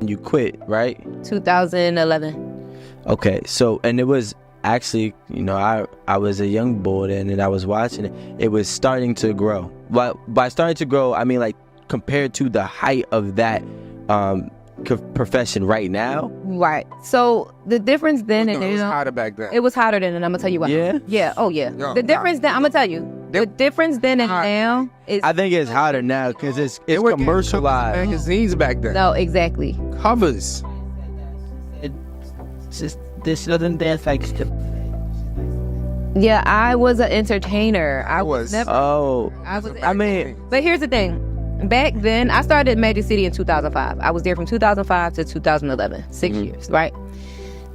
You quit, right? 2011. Okay, so, and it was actually, I was a young boy then, and I was watching it. It was starting to grow. But by starting to grow, I mean, like, compared to the height of that profession right now. Right. So the difference then, it was hotter back then. It was hotter then, and I'm gonna tell you why. Yeah. Yeah. Oh yeah. The difference then, I'm gonna tell you. The difference then and now is. I think it's hotter now because it's commercialized. Magazines back then. No, exactly. Covers. It's just this doesn't affect the. Yeah, I was an entertainer. I was never. Oh. I mean. But here's the thing. Back then, I started at Magic City in 2005. I was there from 2005 to 2011, 6 years, right?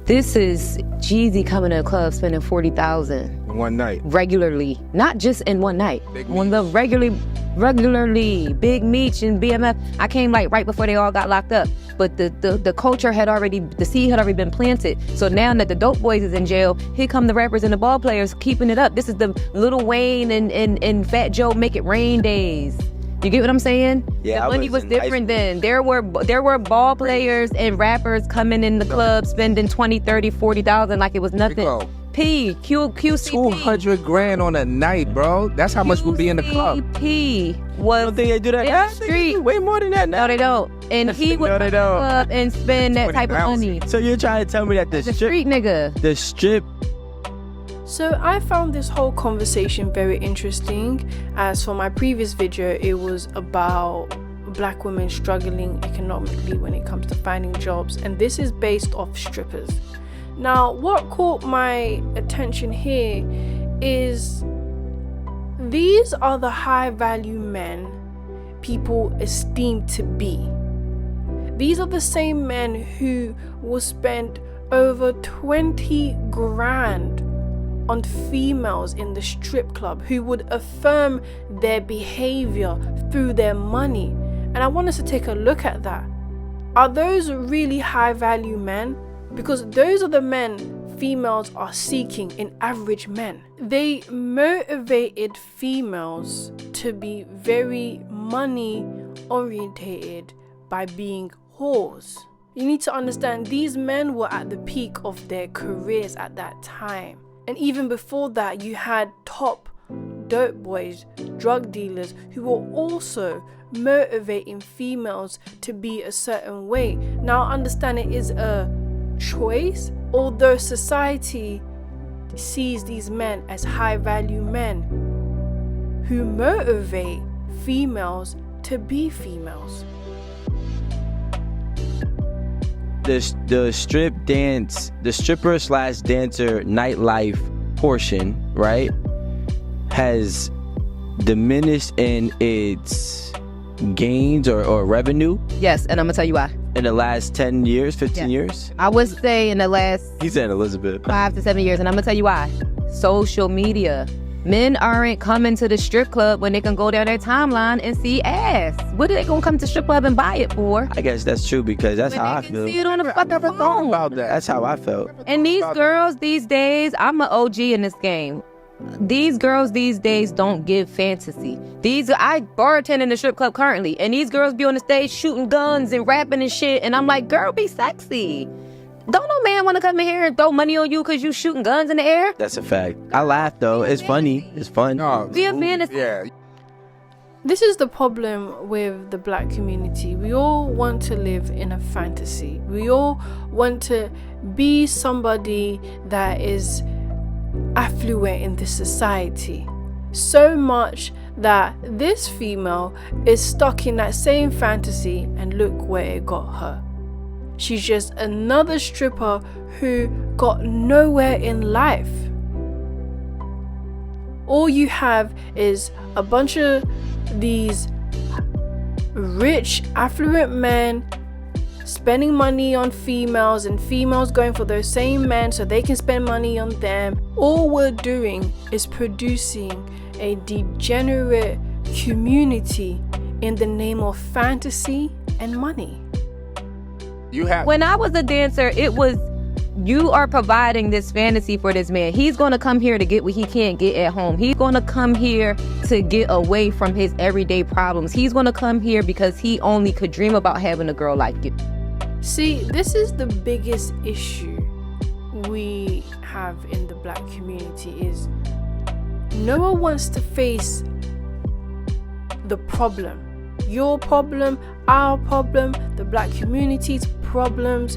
This is Jeezy coming to the club spending $40,000 one night regularly, not just in one night. When the regularly Big Meech and BMF, I came like right before they all got locked up. But the culture had already, the seed had already been planted. So now that the dope boys is in jail, here come the rappers and the ball players keeping it up. This is the Lil Wayne and Fat Joe Make It Rain days. You get what I'm saying? Yeah, the money was different then. There were ball players and rappers coming in the club spending 20, 30, 40,000 like it was nothing. QCP. 200 grand on a night, bro. That's how much would be in the club. QCP was. I don't think they do that. Yeah, street. Way more than that now. No, they don't. And he would go to the club and spend that type of money. So you're trying to tell me that the street nigga. The strip. So I found this whole conversation very interesting, as for my previous video it was about black women struggling economically when it comes to finding jobs, and this is based off strippers. Now what caught my attention here is these are the high value men people esteem to be. These are the same men who will spend over 20 grand on females in the strip club, who would affirm their behavior through their money. And I want us to take a look at that. Are those really high value men? Because those are the men females are seeking in average men. They motivated females to be very money orientated by being whores. You need to understand, these men were at the peak of their careers at that time. And even before that, you had top dope boys, drug dealers, who were also motivating females to be a certain way. Now understand, it is a choice, although society sees these men as high value men who motivate females to be females. The stripper/dancer nightlife portion, right, has diminished in its gains or revenue. Yes, and I'm gonna tell you why. In the last 10 years, 15 years? I would say in the last... He said Elizabeth. 5 to 7 years, and I'm gonna tell you why. Social media. Men aren't coming to the strip club when they can go down their timeline and see ass. What are they gonna come to strip club and buy it for? I guess that's true, because that's how I feel. See it on the fucking phone. About that. That's how I felt. And these girls these days, I'm an OG in this game. These girls these days don't give fantasy. I bartend in the strip club currently, and these girls be on the stage shooting guns and rapping and shit, and I'm like, girl, be sexy. Don't no man want to come in here and throw money on you because you shooting guns in the air? That's a fact. I laugh though. It's funny. It's fun. No, be a fantasy. Yeah. This is the problem with the black community. We all want to live in a fantasy. We all want to be somebody that is affluent in this society. So much that this female is stuck in that same fantasy, and look where it got her. She's just another stripper who got nowhere in life. All you have is a bunch of these rich, affluent men spending money on females, and females going for those same men so they can spend money on them. All we're doing is producing a degenerate community in the name of fantasy and money. When I was a dancer, it was, you are providing this fantasy for this man. He's going to come here to get what he can't get at home. He's going to come here to get away from his everyday problems. He's going to come here because he only could dream about having a girl like you. See, this is the biggest issue we have in the black community is no one wants to face the problem. Your problem, our problem, the black community's problems.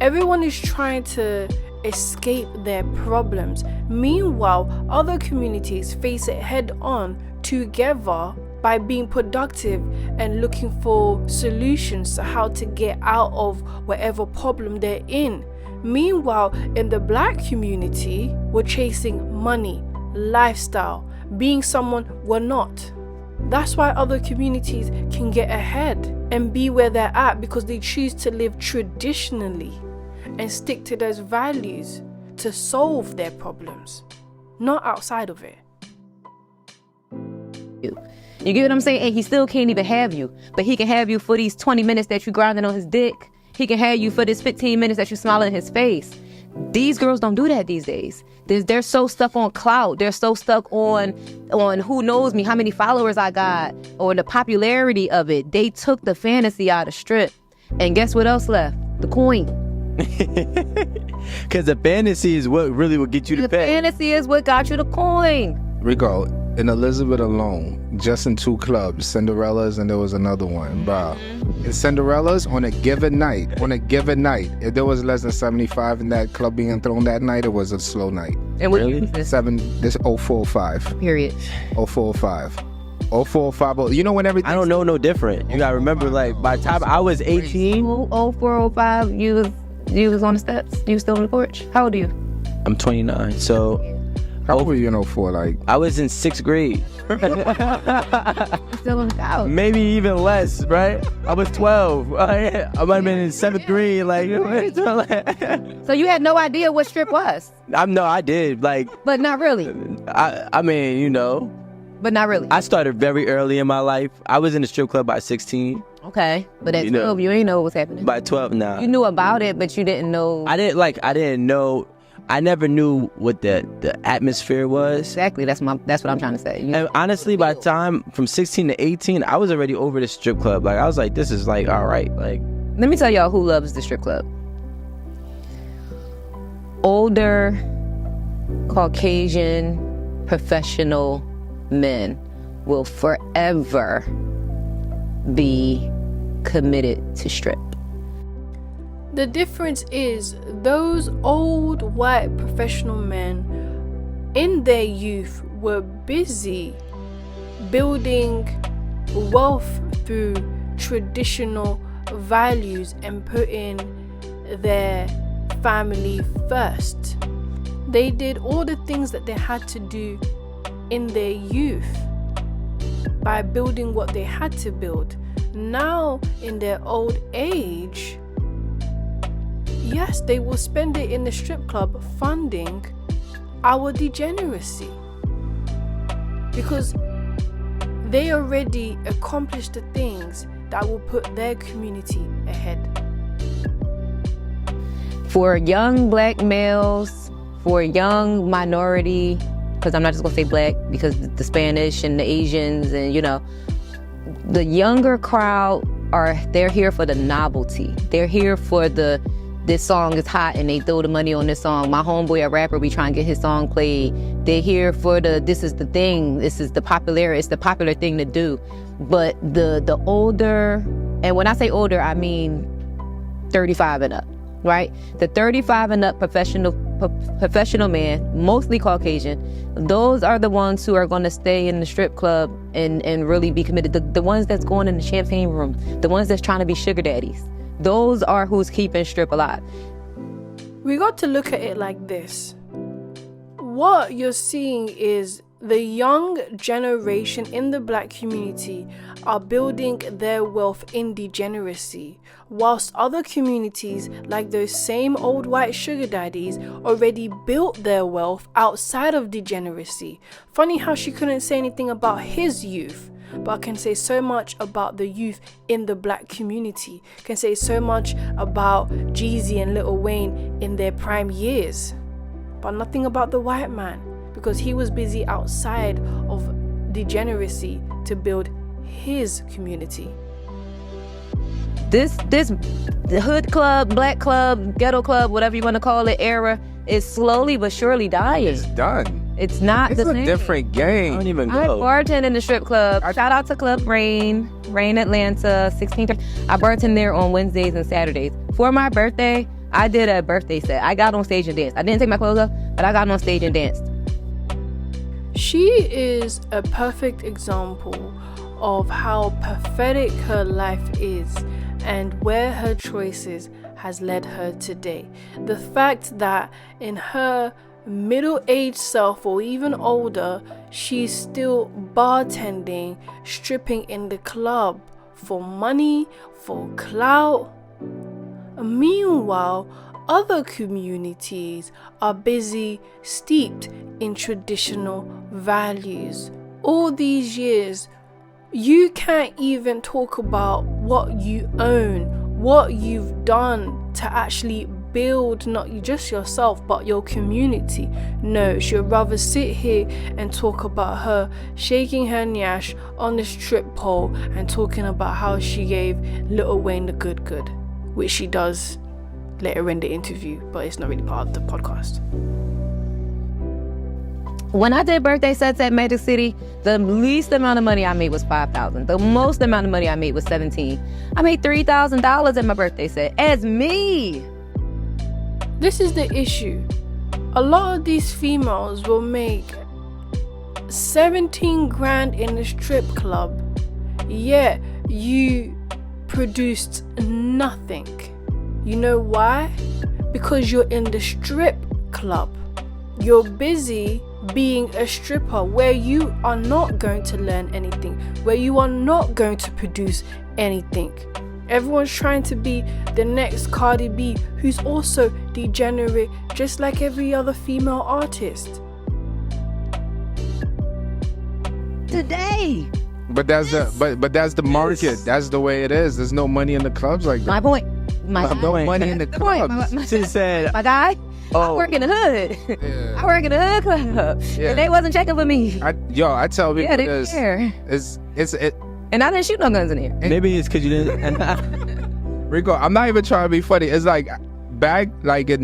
Everyone is trying to escape their problems. Meanwhile, other communities face it head on together by being productive and looking for solutions to how to get out of whatever problem they're in. Meanwhile, in the black community, we're chasing money, lifestyle, being someone we're not. That's why other communities can get ahead and be where they're at, because they choose to live traditionally and stick to those values to solve their problems, not outside of it. You get what I'm saying? And he still can't even have you, but he can have you for these 20 minutes that you grinding on his dick. He can have you for this 15 minutes that you smiling in his face. These girls don't do that these days. They're so stuck on clout. They're so stuck on who knows me, how many followers I got, or the popularity of it. They took the fantasy out of strip. And guess what else left? The coin. Because the fantasy is what really will get you to pay. The fantasy is what got you the coin. Rico, in Elizabeth alone, just in 2 clubs, Cinderella's and there was another one, bro. In Cinderella's, on a given night, if there was less than 75 in that club being thrown that night, it was a slow night. And what year was this? 0405. Period. 0405. 0405. You know when everything... I don't know no different. You gotta remember, like, by the time I was 18... 0405, you was on the steps? You was still on the porch? How old are you? I'm 29, so... How old were you in 04? Like, I was in 6th grade. Still on the couch. Maybe even less, right? I was 12. I might have been in 7th grade. Like, So you had no idea what strip was? I did. Like, but not really. I mean, you know. But not really. I started very early in my life. I was in the strip club by 16. Okay, but at 12, you ain't know what was happening. By 12, nah. You knew about it, but you didn't know. I didn't know. I never knew what the atmosphere was. Exactly. That's what I'm trying to say. And honestly, by the time from 16 to 18, I was already over the strip club. Like, I was like, this is like, all right. Like, let me tell y'all who loves the strip club. Older, Caucasian, professional men will forever be committed to strip. The difference is those old white professional men in their youth were busy building wealth through traditional values and putting their family first. They did all the things that they had to do in their youth by building what they had to build. Now, in their old age, yes, they will spend it in the strip club funding our degeneracy, because they already accomplished the things that will put their community ahead. For young black males, for young minority, because I'm not just gonna say black, because the Spanish and the Asians and the younger crowd they're here for the novelty. They're here for this song is hot and they throw the money on this song. My homeboy, a rapper, we try and get his song played. They're here for this is the thing. This is the it's the popular thing to do. But the older, and when I say older, I mean 35 and up, right? The 35 and up professional man, mostly Caucasian, those are the ones who are going to stay in the strip club and really be committed. The ones that's going in the champagne room, the ones that's trying to be sugar daddies. Those are who's keeping strip alive. We got to look at it like this. What you're seeing is the young generation in the black community are building their wealth in degeneracy, whilst other communities, like those same old white sugar daddies, already built their wealth outside of degeneracy. Funny how she couldn't say anything about his youth, but I can say so much about the youth in the black community. Can say so much about Jeezy and Lil Wayne in their prime years, but nothing about the white man, because he was busy outside of degeneracy to build his community. the hood club, black club, ghetto club, whatever you want to call it, era is slowly but surely dying. It's done. It's not It's the a same. different game. I don't even I go. bartend in the strip club. Shout out to Club Rain Atlanta, 1630. I bartend there on Wednesdays and Saturdays. For my birthday, I did a birthday set. I got on stage and danced. I didn't take my clothes off, but I got on stage and danced. She is a perfect example of how pathetic her life is and where her choices has led her today. The fact that in her middle-aged self or even older, she's still bartending, stripping in the club for money, for clout. Meanwhile, other communities are busy steeped in traditional values. All these years, you can't even talk about what you own, what you've done to actually build not just yourself but your community. No, she'd rather sit here and talk about her shaking her nyash on the strip pole and talking about how she gave Lil Wayne the good, which she does later in the interview, but it's not really part of the podcast. When I did birthday sets at Magic City, the least amount of money I made was $5,000. The most amount of money I made was $17,000. I made $3,000 at my birthday set as me. This is the issue. A lot of these females will make 17 grand in the strip club, yet you produced nothing. You know why? Because you're in the strip club. You're busy being a stripper where you are not going to learn anything, where you are not going to produce anything. Everyone's trying to be the next Cardi B, who's also degenerate just like every other female artist. Today. But that's the market. That's the way it is. There's no money in the clubs like that. My point. No money in the clubs. She said, My guy, I oh, work in the hood. Yeah. I work in the hood club. Yeah. And they wasn't checking for me. I tell people Yeah, they this. care. It's And I didn't shoot no guns in here. maybe it's because you didn't. Rico, I'm not even trying to be funny. It's like back like it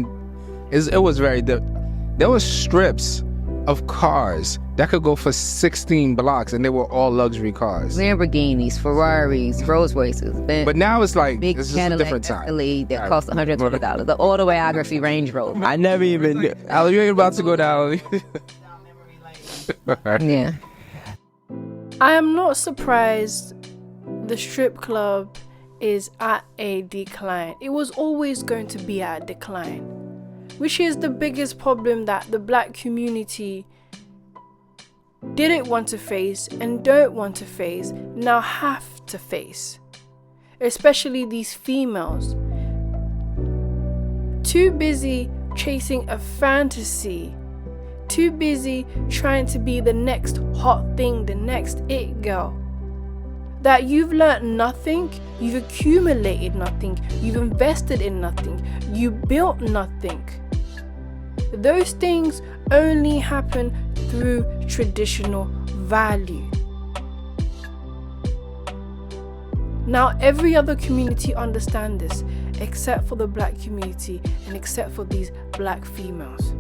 was very there was strips of cars that could go for 16 blocks and they were all luxury cars. Lamborghinis, Ferraris, Rolls Royces, But now it's like big this is a Cadillac different time. Escalade that cost $120. The autobiography Range Rover. I never even knew. Al, you ain't about to go down. Yeah. I am not surprised the strip club is at a decline. It was always going to be at a decline, which is the biggest problem that the black community didn't want to face and don't want to face, now have to face. Especially these females. Too busy chasing a fantasy. Too busy trying to be the next hot thing, the next it girl. That you've learned nothing, you've accumulated nothing, you've invested in nothing, you built nothing. Those things only happen through traditional value. Now, every other community understands this, except for the black community and except for these black females.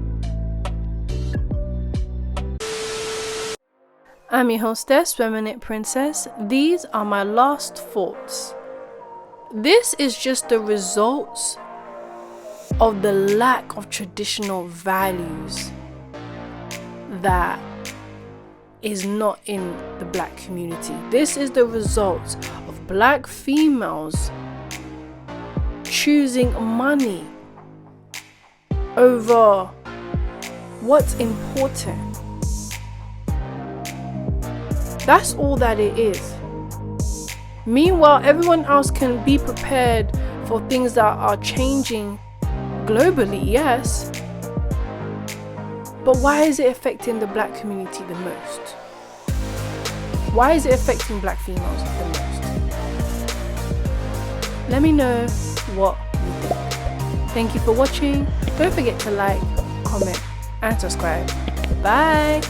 I'm your hostess, Remnant Princess. These are my last thoughts. This is just the results of the lack of traditional values that is not in the black community. This is the result of black females choosing money over what's important. That's all that it is. Meanwhile, everyone else can be prepared for things that are changing globally, yes. But why is it affecting the black community the most? Why is it affecting black females the most? Let me know what you think. Thank you for watching. Don't forget to like, comment, and subscribe. Bye.